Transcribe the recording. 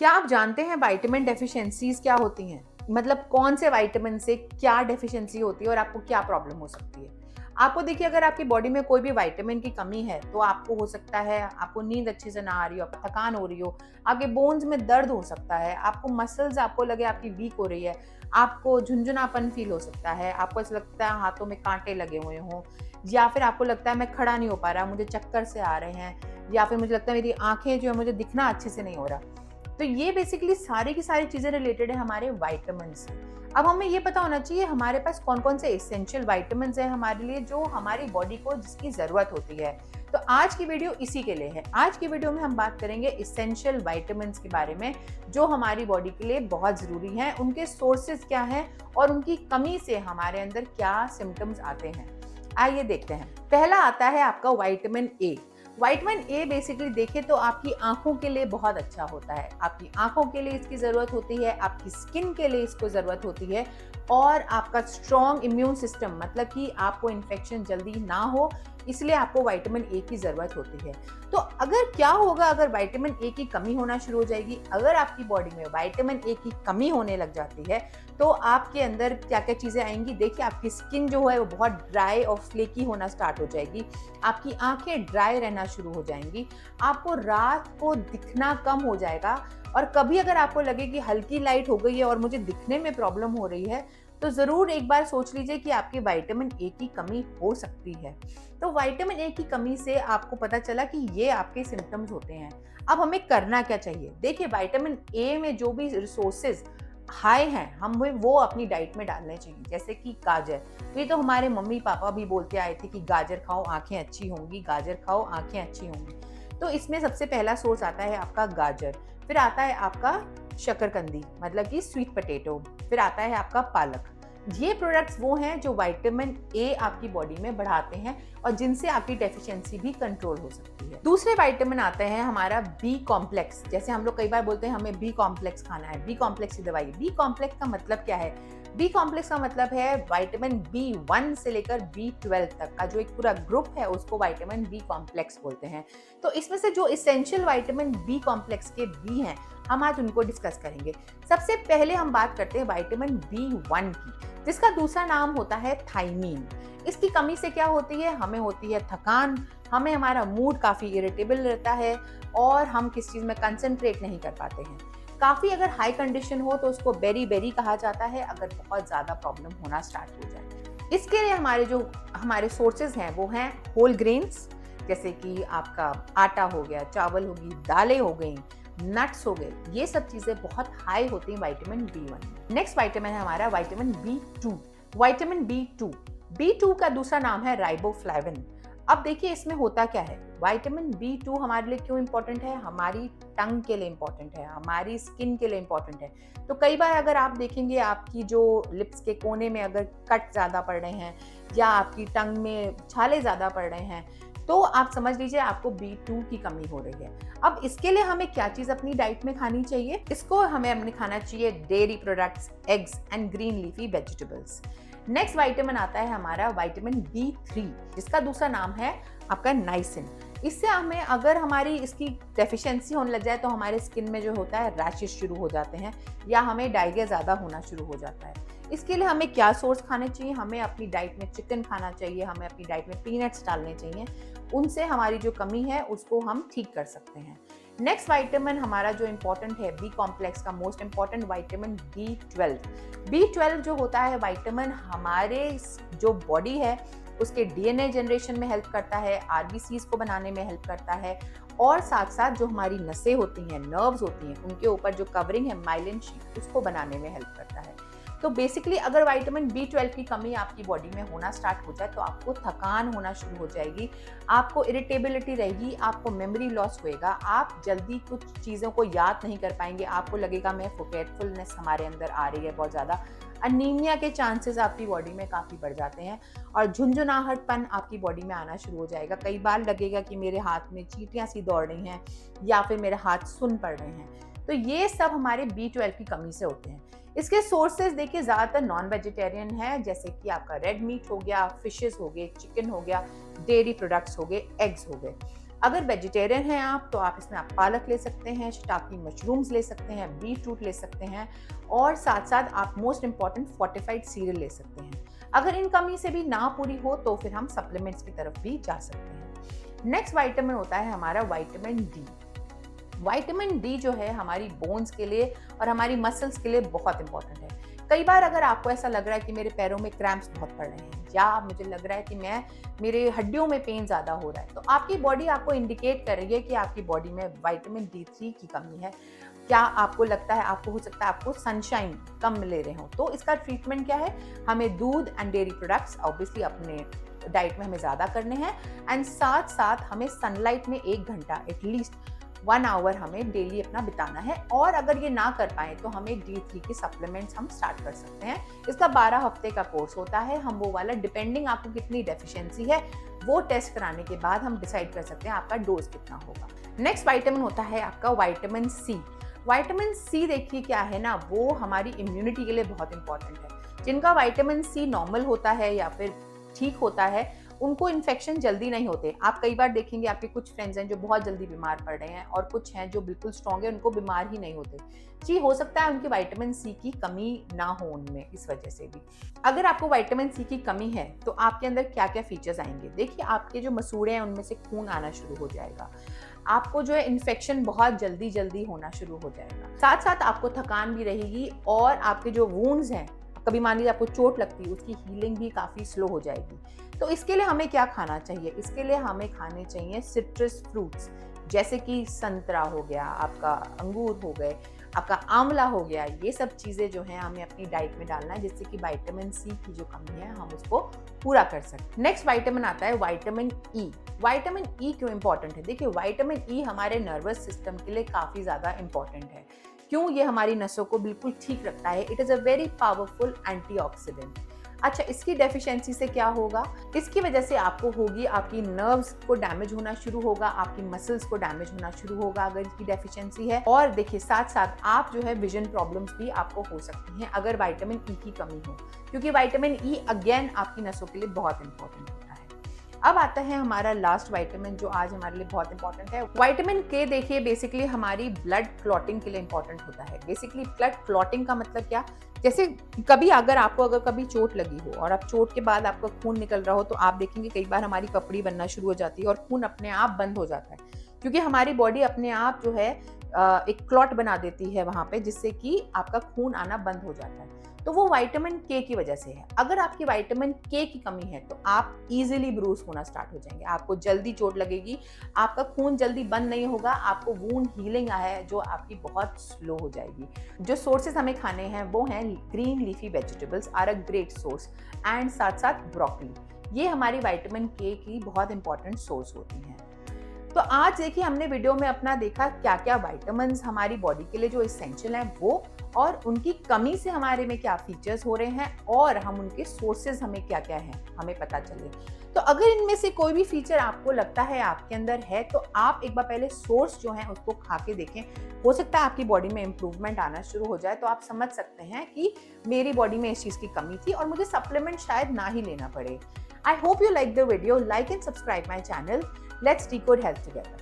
क्या आप जानते हैं विटामिन डेफिशिएंसीज क्या होती हैं? मतलब कौन से विटामिन से क्या डेफिशिएंसी होती है और आपको क्या प्रॉब्लम हो सकती है? आपको देखिए, अगर आपकी बॉडी में कोई भी विटामिन की कमी है तो आपको हो सकता है आपको नींद अच्छे से ना आ रही हो, आपको थकान हो रही हो, आपके बोन्स में दर्द हो सकता है, आपको मसल्स आपको लगे आपकी वीक हो रही है, आपको झुंझुनापन फील हो सकता है, आपको ऐसा लगता है हाथों में कांटे लगे हुए हों, या फिर आपको लगता है मैं खड़ा नहीं हो पा रहा, मुझे चक्कर से आ रहे हैं, या फिर मुझे लगता है मेरी आँखें जो है मुझे दिखना अच्छे से नहीं हो रहा। तो ये बेसिकली सारी की सारी चीज़ें रिलेटेड है हमारे विटामिन से। अब हमें ये पता होना चाहिए हमारे पास कौन-कौन से एसेंशियल विटामिन्स हैं हमारे लिए, जो हमारी बॉडी को जिसकी ज़रूरत होती है। तो आज की वीडियो इसी के लिए है। आज की वीडियो में हम बात करेंगे एसेंशियल विटामिन्स के बारे में, जो हमारी बॉडी के लिए बहुत ज़रूरी हैं, उनके सोर्सेज़ क्या हैं और उनकी कमी से हमारे अंदर क्या सिम्पटम्स आते हैं। आइए देखते हैं। पहला आता है आपका vitamin A. Vitamin A basically देखें तो आपकी आंखों के लिए बहुत अच्छा होता है। आपकी आंखों के लिए इसकी ज़रूरत होती है, आपकी स्किन के लिए इसको ज़रूरत होती है, और आपका स्ट्रॉन्ग इम्यून सिस्टम, मतलब कि आपको इन्फेक्शन जल्दी ना हो, इसलिए आपको विटामिन ए की ज़रूरत होती है। तो अगर क्या होगा अगर विटामिन ए की कमी होना शुरू हो जाएगी, अगर आपकी बॉडी में विटामिन ए की कमी होने लग जाती है तो आपके अंदर क्या-क्या चीज़ें आएँगी। देखिए, आपकी स्किन जो है वो बहुत ड्राई और फ्लेकी होना स्टार्ट हो जाएगी, आपकी आँखें ड्राई रहना शुरू हो जाएँगी, आपको रात को दिखना कम हो जाएगा, और कभी अगर आपको लगे कि हल्की लाइट हो गई है और मुझे दिखने में प्रॉब्लम हो रही है, तो ज़रूर एक बार सोच लीजिए कि आपकी विटामिन ए की कमी हो सकती है। तो विटामिन ए की कमी से आपको पता चला कि ये आपके सिम्पटम्स होते हैं। अब हमें करना क्या चाहिए? देखिए, विटामिन ए में जो भी रिसोर्सेज़ हाई हैं, हमें वो अपनी डाइट में डालने चाहिए, जैसे कि गाजर। तो ये तो हमारे मम्मी-पापा भी बोलते आए थे कि गाजर खाओ आँखें अच्छी होंगी, गाजर खाओ आँखें अच्छी होंगी। तो इसमें सबसे पहला सोर्स आता है आपका गाजर, फिर आता है आपका शकरकंदी, मतलब कि स्वीट पोटैटो, फिर आता है आपका पालक। ये प्रोडक्ट्स वो हैं जो विटामिन ए आपकी बॉडी में बढ़ाते हैं और जिनसे आपकी डेफिशिएंसी भी कंट्रोल हो सकती है। दूसरे विटामिन आते हैं हमारा बी कॉम्प्लेक्स। जैसे हम लोग कई बार बोलते हैं हमें बी कॉम्प्लेक्स खाना है, बी कॉम्प्लेक्स की दवाई। बी कॉम्प्लेक्स का मतलब क्या है? बी कॉम्प्लेक्स का मतलब है विटामिन बी 1 से लेकर बी 12 तक का जो एक पूरा ग्रुप है, उसको विटामिन बी कॉम्प्लेक्स बोलते हैं। तो इसमें से जो एसेंशियल विटामिन बी कॉम्प्लेक्स के बी हैं, हम आज उनको डिस्कस करेंगे। सबसे पहले हम बात करते हैं विटामिन बी 1 की, जिसका दूसरा नाम होता है थायमीन। इसकी कमी से क्या होती है? हमें होती है थकान, हमें हमारा मूड काफ़ी इरिटेबल रहता है, और हम किस चीज़ में कंसंट्रेट नहीं कर पाते हैं। काफ़ी अगर हाई कंडीशन हो तो उसको बेरी-बेरी कहा जाता है, अगर बहुत ज़्यादा प्रॉब्लम होना स्टार्ट हो जाए। इसके लिए हमारे सोर्सेज़ हैं, वो हैं होल ग्रेन्स, जैसे कि आपका आटा हो गया, चावल होगी, दालें हो गईं, नट्स हो गए। ये सब चीज़ें बहुत हाई होती हैं विटामिन बी 1 में। नेक्स्ट विटामिन है हमारा विटामिन बी 2। विटामिन बी 2 का दूसरा नाम है राइबोफ्लेविन। अब देखिए, इसमें होता क्या है? विटामिन बी 2 हमारे लिए क्यों इंपॉर्टेंट है? हमारी टंग के लिए इंपॉर्टेंट है, हमारी स्किन के लिए इंपॉर्टेंट है। तो कई बार अगर आप देखेंगे आपकी जो लिप्स के कोने में अगर कट ज़्यादा पड़ रहे हैं, या आपकी टंग में छाले ज़्यादा पड़ रहे हैं, तो आप समझ लीजिए आपको बी 2 की कमी हो रही है। अब इसके लिए हमें क्या चीज़ अपनी डाइट में खानी चाहिए? इसको हमें खाना चाहिए dairy products, eggs and green leafy vegetables. Next vitamin आता है हमारा विटामिन बी 3, जिसका दूसरा नाम है आपका नाइसिन। इससे हमें अगर हमारी इसकी डेफिशिएंसी होने लग जाए तो हमारे स्किन में जो होता है रैशेस शुरू हो जाते हैं, या हमें डायरिया ज़्यादा होना शुरू हो जाता है। इसके लिए हमें क्या सोर्स खाने चाहिए? हमें अपनी डाइट में चिकन खाना चाहिए, हमें अपनी डाइट में पीनट्स डालने चाहिए। उनसे हमारी जो कमी है उसको हम ठीक कर सकते हैं। नेक्स्ट विटामिन हमारा जो इम्पोर्टेंट है बी कॉम्प्लेक्स का मोस्ट इम्पॉर्टेंट विटामिन बी 12 जो होता है विटामिन, हमारे जो बॉडी है उसके डीएनए जनरेशन में हेल्प करता है, आरबीसीज को बनाने में हेल्प करता है, और साथ साथ जो हमारी नसें होती हैं, नर्व्स होती हैं, उनके ऊपर जो कवरिंग है माइलिन शीट, उसको बनाने में हेल्प करता है। तो बेसिकली अगर विटामिन बी 12 की कमी आपकी बॉडी में होना स्टार्ट हो जाए तो आपको थकान होना शुरू हो जाएगी, आपको इरिटेबिलिटी रहेगी, आपको मेमोरी लॉस होएगा, आप जल्दी कुछ चीज़ों को याद नहीं कर पाएंगे, आपको लगेगा मैं फॉरगेटफुलनेस हमारे अंदर आ रही है बहुत ज़्यादा, अनीमिया के चांसेस आपकी बॉडी में काफ़ी बढ़ जाते हैं, और झुंझुनाहटपन आपकी बॉडी में आना शुरू हो जाएगा। कई बार लगेगा कि मेरे हाथ में चींटियाँ सी दौड़ रही हैं, या फिर मेरे हाथ सुन पड़ रहे हैं। तो ये सब हमारे बी 12 की कमी से होते हैं। इसके सोर्सेज देखिए ज़्यादातर नॉन वेजिटेरियन है, जैसे कि आपका रेड मीट हो गया, फिशेस हो गए, चिकन हो गया, डेयरी प्रोडक्ट्स हो गए, एग्स हो गए। अगर वेजिटेरियन हैं आप तो आप इसमें आप पालक ले सकते हैं, शिटाकी मशरूम्स ले सकते हैं, बीट रूट ले सकते हैं और साथ साथ आप मोस्ट इंपॉर्टेंट फोर्टिफाइड सीरियल ले सकते हैं। अगर इन कमी से भी ना पूरी हो तो फिर हम सप्लीमेंट्स की तरफ भी जा सकते हैं। नेक्स्ट विटामिन होता है हमारा विटामिन डी। विटामिन डी जो है हमारी बोन्स के लिए और हमारी मसल्स के लिए बहुत इंपॉर्टेंट है। कई बार अगर आपको ऐसा लग रहा है कि मेरे पैरों में क्रैम्प्स बहुत पड़ रहे हैं या मुझे लग रहा है कि मेरे हड्डियों में पेन ज़्यादा हो रहा है, तो आपकी बॉडी आपको इंडिकेट कर रही है कि आपकी बॉडी में विटामिन D3 की कमी है। क्या आपको लगता है, आपको हो सकता है आपको सनशाइन कम ले रहे हो, तो इसका ट्रीटमेंट क्या है, हमें दूध एंड डेयरी प्रोडक्ट्स ऑब्वियसली अपने डाइट में हमें ज़्यादा करने हैं एंड साथ साथ हमें सनलाइट में 1 घंटा एटलीस्ट 1 आवर हमें डेली अपना बिताना है। और अगर ये ना कर पाए तो हमें D3 के सप्लीमेंट्स हम स्टार्ट कर सकते हैं। इसका 12 हफ्ते का कोर्स होता है। हम वो वाला डिपेंडिंग आपको कितनी डेफिशिएंसी है वो टेस्ट कराने के बाद हम डिसाइड कर सकते हैं आपका डोज कितना होगा। नेक्स्ट विटामिन होता है आपका विटामिन सी। विटामिन सी देखिए क्या है ना, वो हमारी इम्यूनिटी के लिए बहुत इंपॉर्टेंट है। जिनका विटामिन सी नॉर्मल होता है या फिर ठीक होता है उनको इन्फेक्शन जल्दी नहीं होते। आप कई बार देखेंगे आपके कुछ फ्रेंड्स हैं जो बहुत जल्दी बीमार पड़ रहे हैं और कुछ हैं जो बिल्कुल स्ट्रॉन्ग है, उनको बीमार ही नहीं होते। जी, हो सकता है उनकी विटामिन सी की कमी ना हो उनमें, इस वजह से भी। अगर आपको विटामिन सी की कमी है तो आपके अंदर क्या क्या फीचर्स आएंगे, देखिए आपके जो मसूड़े हैं उनमें से खून आना शुरू हो जाएगा, आपको जो है इन्फेक्शन बहुत जल्दी होना शुरू हो जाएगा, साथ साथ आपको थकान भी रहेगी और आपके जो वुंड्स हैं, कभी मान लीजिए आपको चोट लगती है, उसकी हीलिंग भी काफ़ी स्लो हो जाएगी। तो इसके लिए हमें क्या खाना चाहिए, इसके लिए हमें खाने चाहिए सिट्रस फ्रूट्स, जैसे कि संतरा हो गया, आपका अंगूर हो गए, आपका आंवला हो गया। ये सब चीज़ें जो हैं हमें अपनी डाइट में डालना है जिससे कि विटामिन सी की जो कमी है हम उसको पूरा कर सकते। नेक्स्ट विटामिन आता है विटामिन ई। विटामिन ई क्यों इंपॉर्टेंट है, देखिए विटामिन ई हमारे नर्वस सिस्टम के लिए काफ़ी ज़्यादा इंपॉर्टेंट है। क्यों, ये हमारी नसों को बिल्कुल ठीक रखता है। It is a very powerful antioxidant. अच्छा, इसकी डेफिशिएंसी से क्या होगा, इसकी वजह से आपको होगी, आपकी नर्व्स को डैमेज होना शुरू होगा, आपकी मसल्स को डैमेज होना शुरू होगा अगर इसकी डेफिशिएंसी है। और देखिए साथ साथ आप जो है विजन प्रॉब्लम्स भी आपको हो सकती हैं अगर विटामिन ई की कमी हो, क्योंकि विटामिन ई अगेन आपकी नसों के लिए बहुत इंपॉर्टेंट होता है। अब आता है हमारा लास्ट विटामिन जो आज हमारे लिए बहुत इंपॉर्टेंट है, विटामिन के। देखिए बेसिकली हमारी ब्लड क्लॉटिंग के लिए इंपॉर्टेंट होता है। बेसिकली ब्लड क्लॉटिंग का मतलब क्या, जैसे कभी अगर कभी चोट लगी हो और आप चोट के बाद आपका खून निकल रहा हो तो आप देखेंगे कई बार हमारी कपड़ी बनना शुरू हो जाती है और खून अपने आप बंद हो जाता है, क्योंकि हमारी बॉडी अपने आप जो है एक क्लॉट बना देती है वहाँ पे, जिससे कि आपका खून आना बंद हो जाता है। तो वो विटामिन के की वजह से है। अगर आपकी विटामिन के की कमी है तो आप इजीली ब्रूस होना स्टार्ट हो जाएंगे, आपको जल्दी चोट लगेगी, आपका खून जल्दी बंद नहीं होगा, आपको वूंड हीलिंग है जो आपकी बहुत स्लो हो जाएगी। जो सोर्सेज हमें खाने हैं वो हैं green leafy vegetables are a great source and साथ साथ ब्रोकली, ये हमारी विटामिन के की बहुत इंपॉर्टेंट सोर्स होती हैं। तो आज देखिए हमने वीडियो में अपना देखा क्या क्या विटामिन्स हमारी बॉडी के लिए जो एसेंशियल हैं वो, और उनकी कमी से हमारे में क्या फीचर्स हो रहे हैं और हम उनके सोर्सेज हमें क्या क्या हैं हमें पता चले। तो अगर इनमें से कोई भी फीचर आपको लगता है आपके अंदर है तो आप एक बार पहले सोर्स जो है उसको खा के देखें, हो सकता है आपकी बॉडी में इंप्रूवमेंट आना शुरू हो जाए, तो आप समझ सकते हैं कि मेरी बॉडी में इस चीज़ की कमी थी और मुझे सप्लीमेंट शायद ना ही लेना पड़े। I hope you like the video. Like and subscribe my channel. Let's decode health together.